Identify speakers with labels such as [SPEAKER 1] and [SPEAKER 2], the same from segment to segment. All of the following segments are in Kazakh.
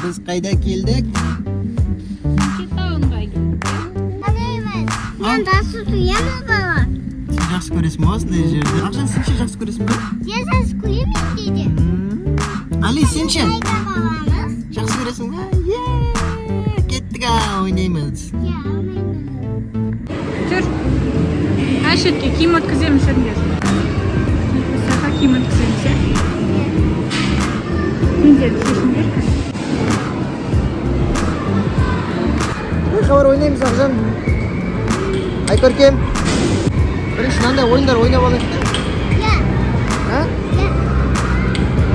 [SPEAKER 1] Biz qayda keldik?
[SPEAKER 2] Townga keldik.
[SPEAKER 3] Ben nasıl duyamam baba.
[SPEAKER 1] Sen yaxshi ko'rasizmi o'zingni yerda? Aqshan sen yaxshi ko'rasizmi?
[SPEAKER 3] Ya sen koyayım dedi.
[SPEAKER 1] Ali senchi?
[SPEAKER 3] Hayda babamız.
[SPEAKER 1] Yaxshi ko'rasizmi? Ketdik o'ynaymiz.
[SPEAKER 3] Ya oynayalım.
[SPEAKER 2] Tur. Aşırtga kiyim o'tkazamiz senga. Saha kiyim o'tkazamiz. Nega deshinglar?
[SPEAKER 1] Xabar o'ynaymiz aqshan. Ay ko'rkim. Birinchi qanday o'yinlar o'ynab olaylik.
[SPEAKER 3] Ya.
[SPEAKER 1] Ha?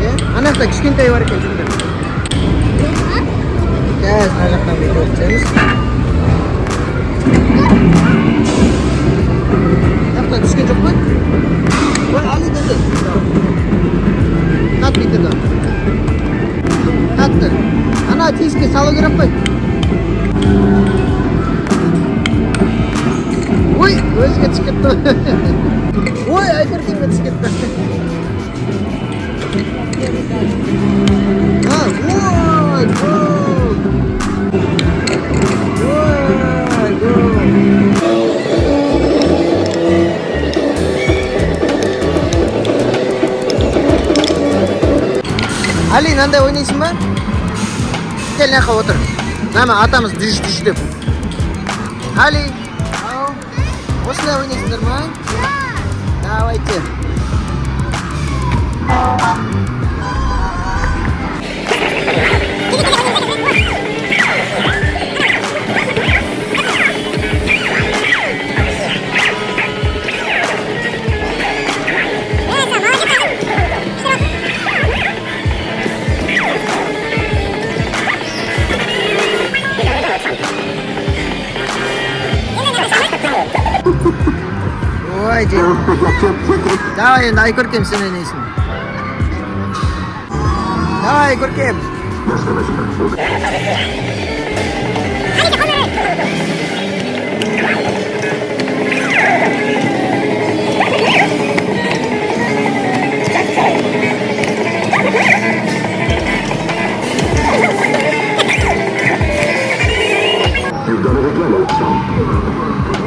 [SPEAKER 3] Ya.
[SPEAKER 1] Ana yoqda kichkintoy bor ekan shunda. Gaz nariyoqdan video o'tkazamiz. Yoqda tushgan jo'qmi? Voy Ali dedi. Qat bitirdi. Qatdi. Ana tezga salo kerak qo'y. Voy, o'ziga chiqibdi. Voy, aytirkimga chiqibdi. Ha, voy, gol. Voy, gol. Ali, qanday o'ynaysizmi? Kel, yoqqa o'tir. Mana atamiz dush deb. Ali, osmonda o'ynaysizlarmi? Давайте. Ой, Дим. Давай, дай Көркем sen oynayasın. Давай, Көркем.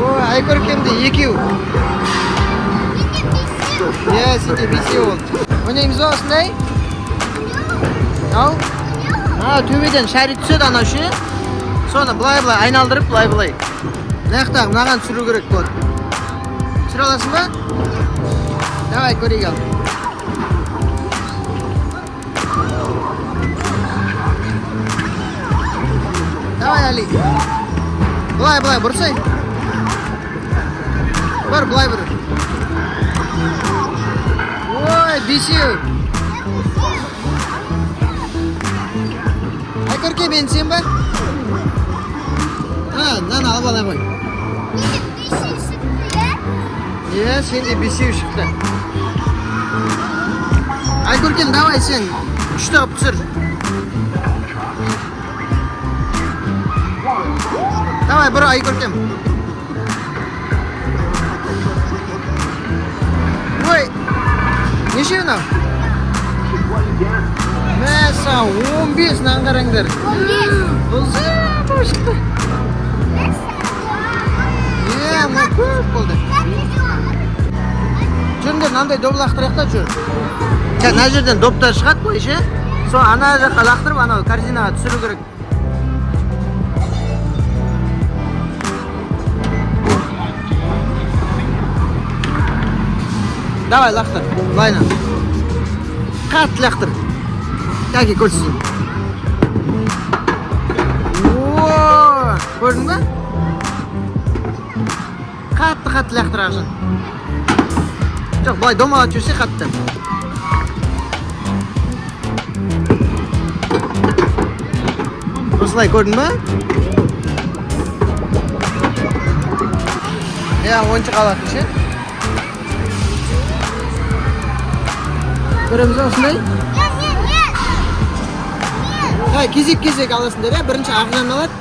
[SPEAKER 1] Ой, ay Көркемде екеу. Ya, seni bisi oldu. Oynayımız osmonday? Al. Ha, töbeden şarit түседі ana şu. Sonra былай айналдырып, былай. Наяқта мынаған түсіру керек болады. Түсіре аласың ба? Давай, көрейік ал. Давай, Ali. Былай, бұрсай. Бар, былай бұр. Ой, бесеу. Ay Көркем, мен сен ба? Ha, nana al bana koy. Ya, sen de besiu çıktı. Ay Көркем, давай sen. Üçte aptır. Давай, bro, Ay Көркем. Ой, неше мынау? Мәса, 15 наңғараңдар. 15? Бұл шықты. Мына көп болды. Жүріңдер, мынандай доп лақтырайық та жүр. Мына жерден доптар шығады қой, ше? Сол ана жаққа лақтырып, анау корзинаға түсіру керек. Давай, лақтыр. Былайна. Қатты лақтыр. Кәке көрсін. Ооо, көрдің ба? Қатты лақтыр ағжан. Жоқ, былай домалап жүрсе қатты. Осылай көрдің ба? Я, ойыншық алатын ше? Көреміз осындай? Кезек аласыңдар, бірінші ағжан алады,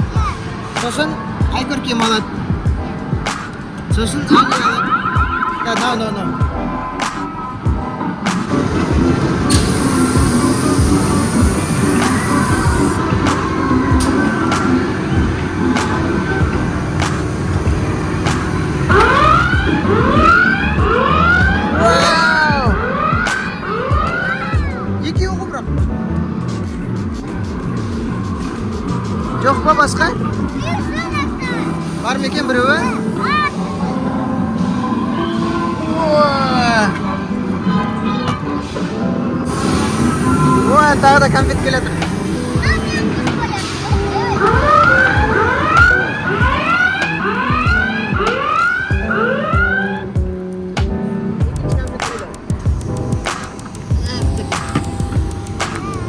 [SPEAKER 1] сосын Ay Көркем алады. Сосын Ali алады. No. Жоқ па басқа? Бар ма екен біреуі? Ой, тағы да конфет келеді.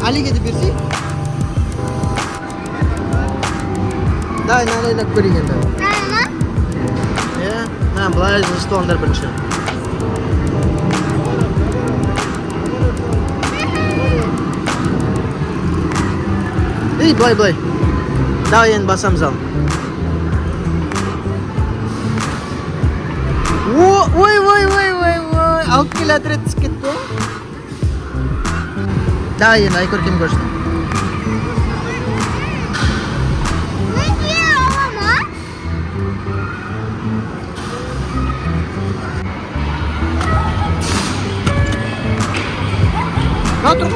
[SPEAKER 1] Ali'ге de берсей. Дай, налайнап көрейін енді. Былай столдар бірінші. Ей, былай. Давай енді басамыз ал. Ой. Алып кел әдірет түсіп кетті. Давай енді Айкөркем көрсін. Отыр.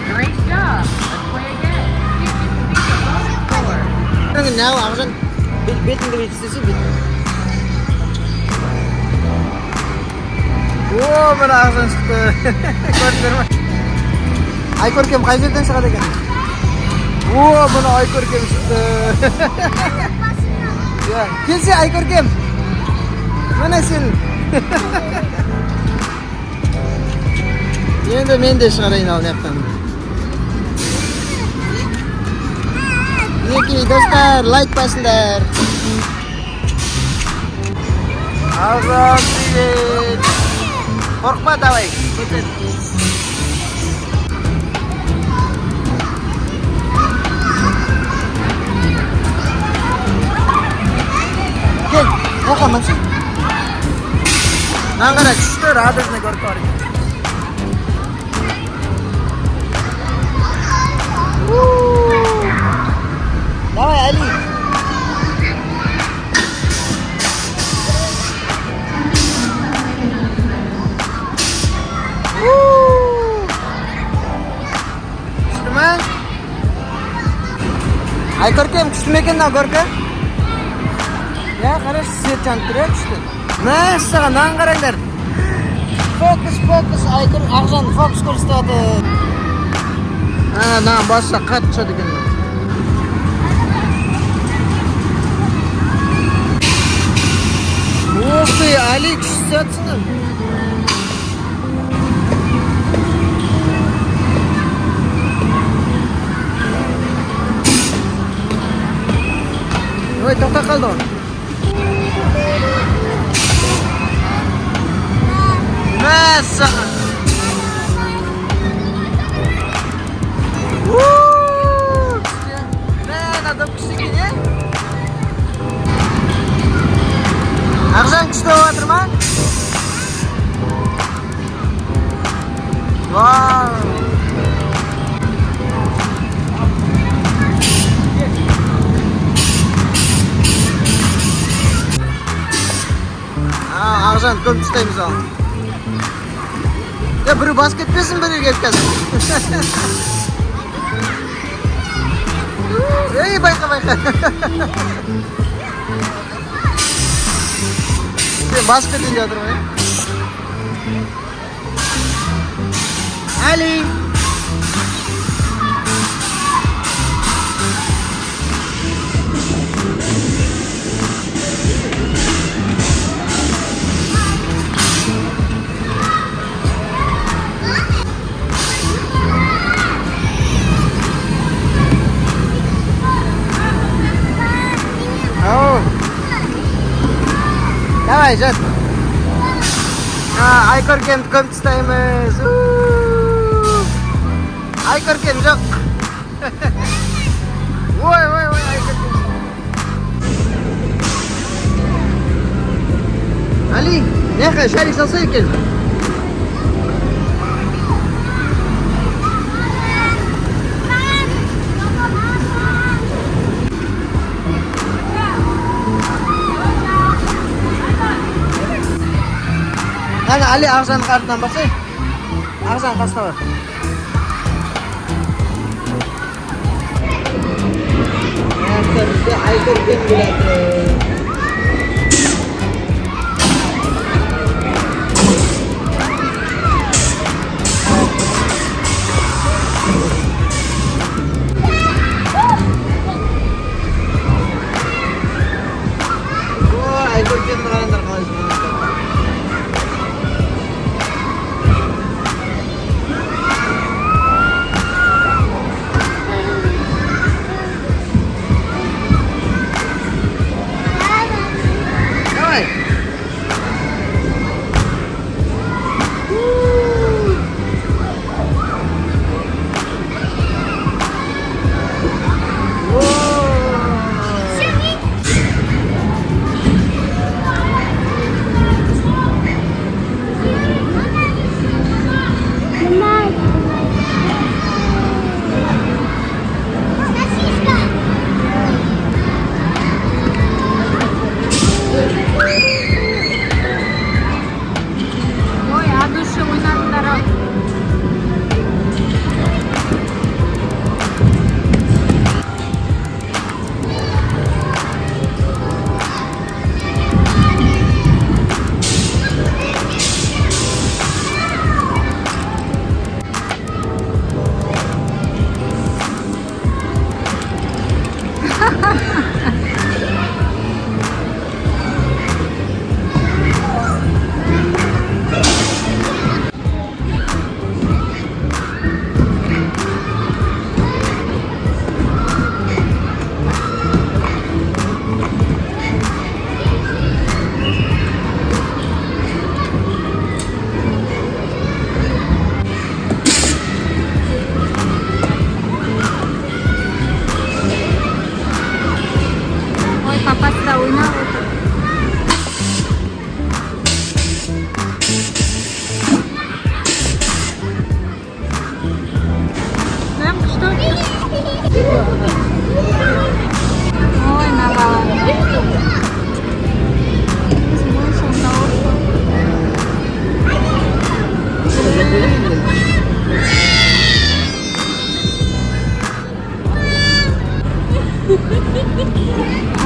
[SPEAKER 2] Great job. Let's play again.
[SPEAKER 1] Ne ağzın betinde bir istesi bit. Oo, bana ağzın çıktı. Gördün mü? Aykorkem қай жерден шығады екен? Oo, bana Aykorkem çıktı. Ya, келсе Aykorkem. Mana sen. Енді мен де шығарайын ал неқтан. Мінекей достар, лайк басыңдар. Ағзам, привет. Қорқма, давай. Көтер. Кел, оқамансың. Мынаған қара, күшті радужный көріп бар екен. Давай, Али. Күшті ме? Айкөркем, күшті ме екен мынау көркі? Я, қараш, свет жанып тұр, күшті. Мәссаған, мынаған қараңдар. Фокус, Ақжан фокус көрсетеді. Мынаған басса қатты ұшады екен. Ух ты, Али, күшті атсының. Ой, тоқта қалды ғой. Мәссаған. Адам күшті екен, е? Ақжан күшті болып жатыр ма? Вау! Ақжан көп ұстаймыз ал. Біреу бас кетпесін, біреу келіп қазір. Ей, байқа. Сен бас кетейін жатыр ма? Али! Давай, жат. Айкөркемді көп ұстаймыз. Айкөркем жоқ. Ой, Айкөркем. Али, неқа, шарик салса екен. Qani Ali og'zani qartidan bosay. Og'zani qasda bor. Bizga aytib bo'ladi.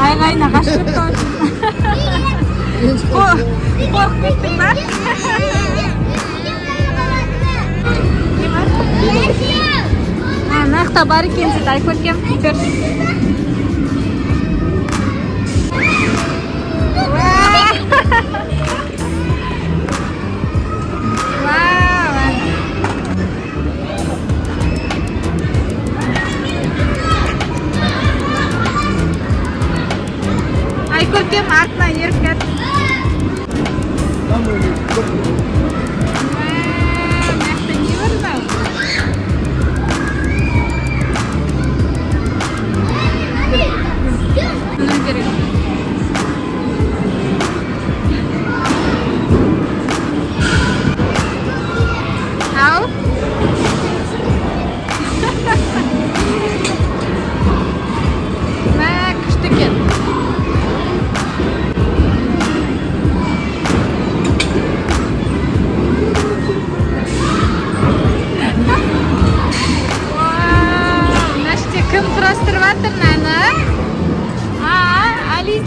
[SPEAKER 2] Aylayna kaçtık da. Korkuttum ben. Naqta bari ekan siz aytgan fikr. Aytgan atma yerkat.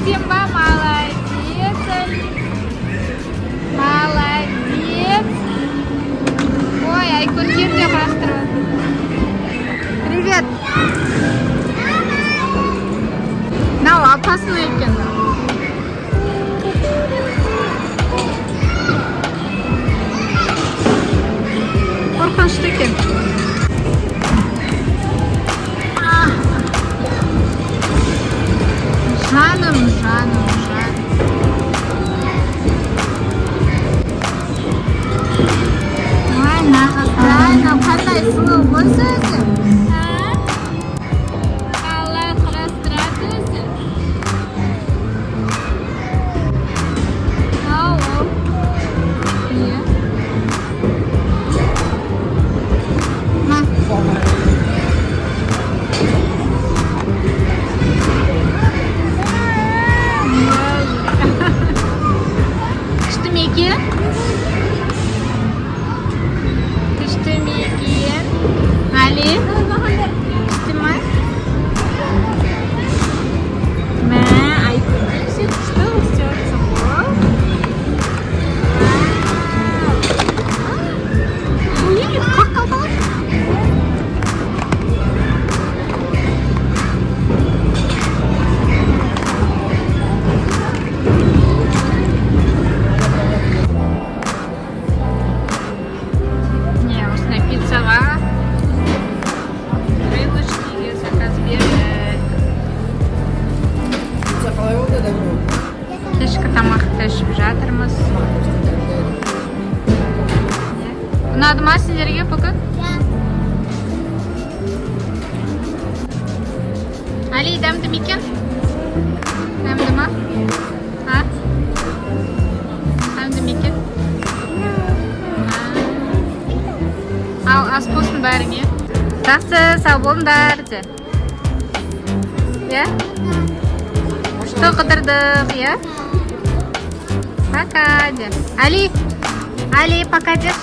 [SPEAKER 2] Симба, молодец. Молодец. Ой, Айкун жерге құрастырып. Привет. Мынау опасно екен. Қорқынышты екен. Жаным. Ой, нағыз, қандай сұлу осы өзі. Қалай құрастырады өзі. Ау. Не? Күшті ме екен? жатырмыз. Ұнады ма сіздерге бүгін? Али, дәмді ме екен? Дәмді ма? А? Дәмді ме екен? Ал, ас болсын бәріңе. Жақсы, сау болыңдар де. Я? Что қыдырдық, я? Пока де. Али, пока деш.